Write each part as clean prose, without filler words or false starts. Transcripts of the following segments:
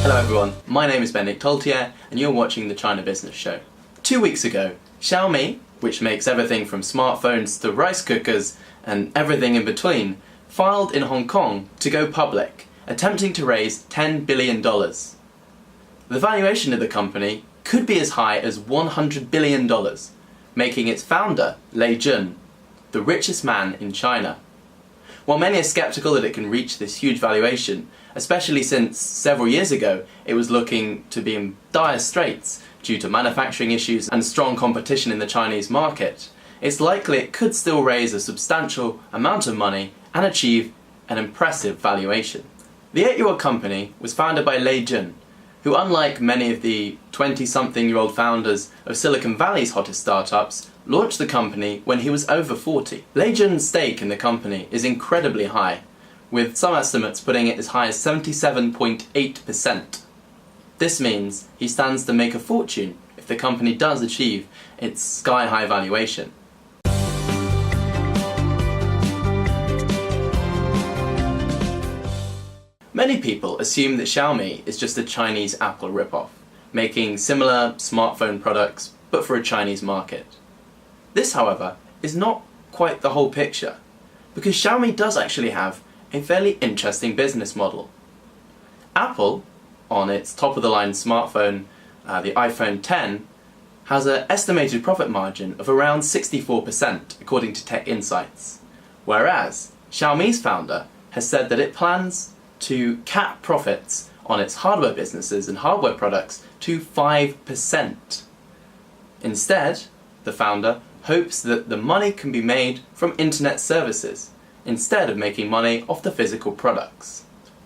Hello everyone, my name is Benedict Altier and you're watching the China Business Show. 2 weeks ago, Xiaomi, which makes everything from smartphones to rice cookers and everything in between, filed in Hong Kong to go public, attempting to raise $10 billion. The valuation of the company could be as high as $100 billion, making its founder, Lei Jun, the richest man in China. While many are skeptical that it can reach this huge valuation, especially since several years ago it was looking to be in dire straits due to manufacturing issues and strong competition in the Chinese market, it's likely it could still raise a substantial amount of money and achieve an impressive valuation. The 8-year-old company was founded by Lei Jun, who, unlike many of the 20-something-year-old founders of Silicon Valley's hottest startups, launched the company when he was over 40. Lei Jun's stake in the company is incredibly high, with some estimates putting it as high as 77.8%. This means he stands to make a fortune if the company does achieve its sky-high valuation. Many people assume that Xiaomi is just a Chinese Apple ripoff, making similar smartphone products but for a Chinese market. This, however, is not quite the whole picture, because Xiaomi does actually have a fairly interesting business model. Apple, on its top-of-the-line smartphone, the iPhone X, has an estimated profit margin of around 64% according to Tech Insights, whereas Xiaomi's founder has said that it plans to cap profits on its hardware businesses and hardware products to 5%. Instead, the founder hopes that the money can be made from internet services, instead of making money off the physical products.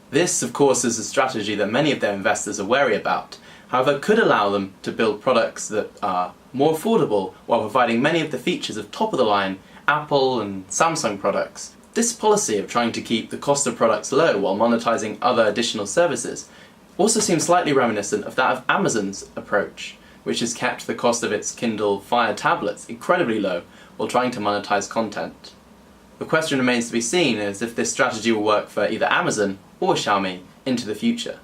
This, of course, is a strategy that many of their investors are wary about, however could allow them to build products that are more affordable while providing many of the features of top-of-the-line Apple and Samsung products. This policy of trying to keep the cost of products low while monetizing other additional services also seems slightly reminiscent of that of Amazon's approach, which has kept the cost of its Kindle Fire tablets incredibly low while trying to monetize content. The question remains to be seen as if this strategy will work for either Amazon or Xiaomi into the future.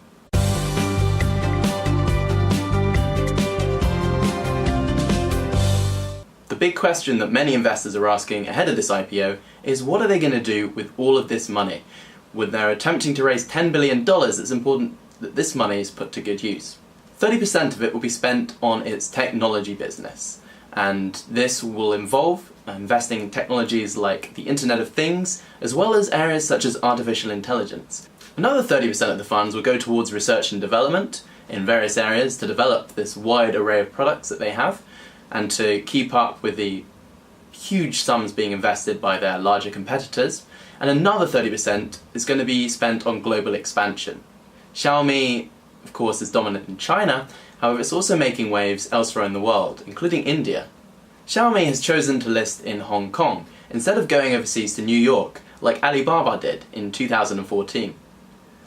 The big question that many investors are asking ahead of this IPO is, what are they going to do with all of this money? When they're attempting to raise $10 billion, it's important that this money is put to good use. 30% of it will be spent on its technology business, and this will involve investing in technologies like the Internet of Things, as well as areas such as artificial intelligence. Another 30% of the funds will go towards research and development in various areas to develop this wide array of products that they have, and to keep up with the huge sums being invested by their larger competitors. And another 30% is going to be spent on global expansion. Xiaomi, of course, is dominant in China, however it's also making waves elsewhere in the world, including India. Xiaomi has chosen to list in Hong Kong, instead of going overseas to New York, like Alibaba did in 2014.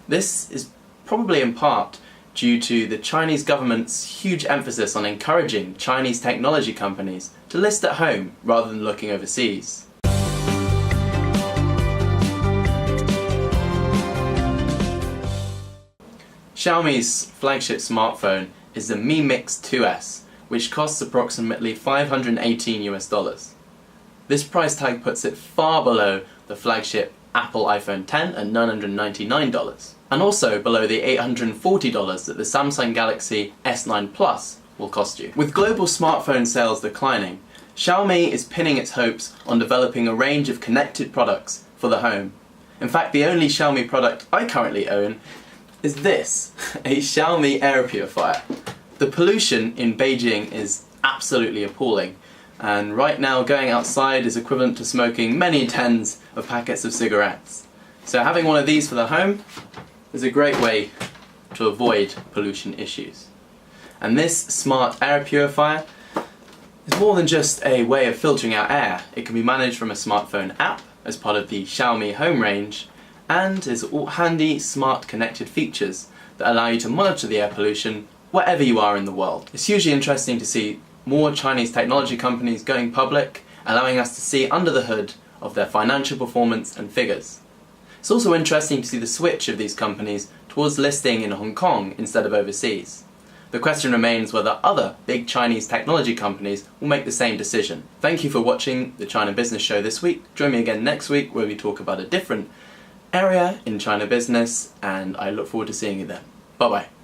This is probably in part due to the Chinese government's huge emphasis on encouraging Chinese technology companies to list at home rather than looking overseas. Xiaomi's flagship smartphone is the Mi Mix 2S, which costs approximately $518 US. This price tag puts it far below the flagship Apple iPhone X at $999, and also below the $840 that the Samsung Galaxy S9 Plus will cost you. With global smartphone sales declining, Xiaomi is pinning its hopes on developing a range of connected products for the home. In fact, the only Xiaomi product I currently own is this, a Xiaomi air purifier. The pollution in Beijing is absolutely appalling, and right now going outside is equivalent to smoking many tens of packets of cigarettes. So having one of these for the home is a great way to avoid pollution issues. And this smart air purifier is more than just a way of filtering out air. It can be managed from a smartphone app as part of the Xiaomi home range, and is all handy, smart, connected features that allow you to monitor the air pollution wherever you are in the world. It's hugely interesting to see more Chinese technology companies going public, allowing us to see under the hood of their financial performance and figures. It's also interesting to see the switch of these companies towards listing in Hong Kong instead of overseas. The question remains whether other big Chinese technology companies will make the same decision. Thank you for watching the China Business Show this week. Join me again next week where we talk about a different area in China business, and I look forward to seeing you then. Bye bye.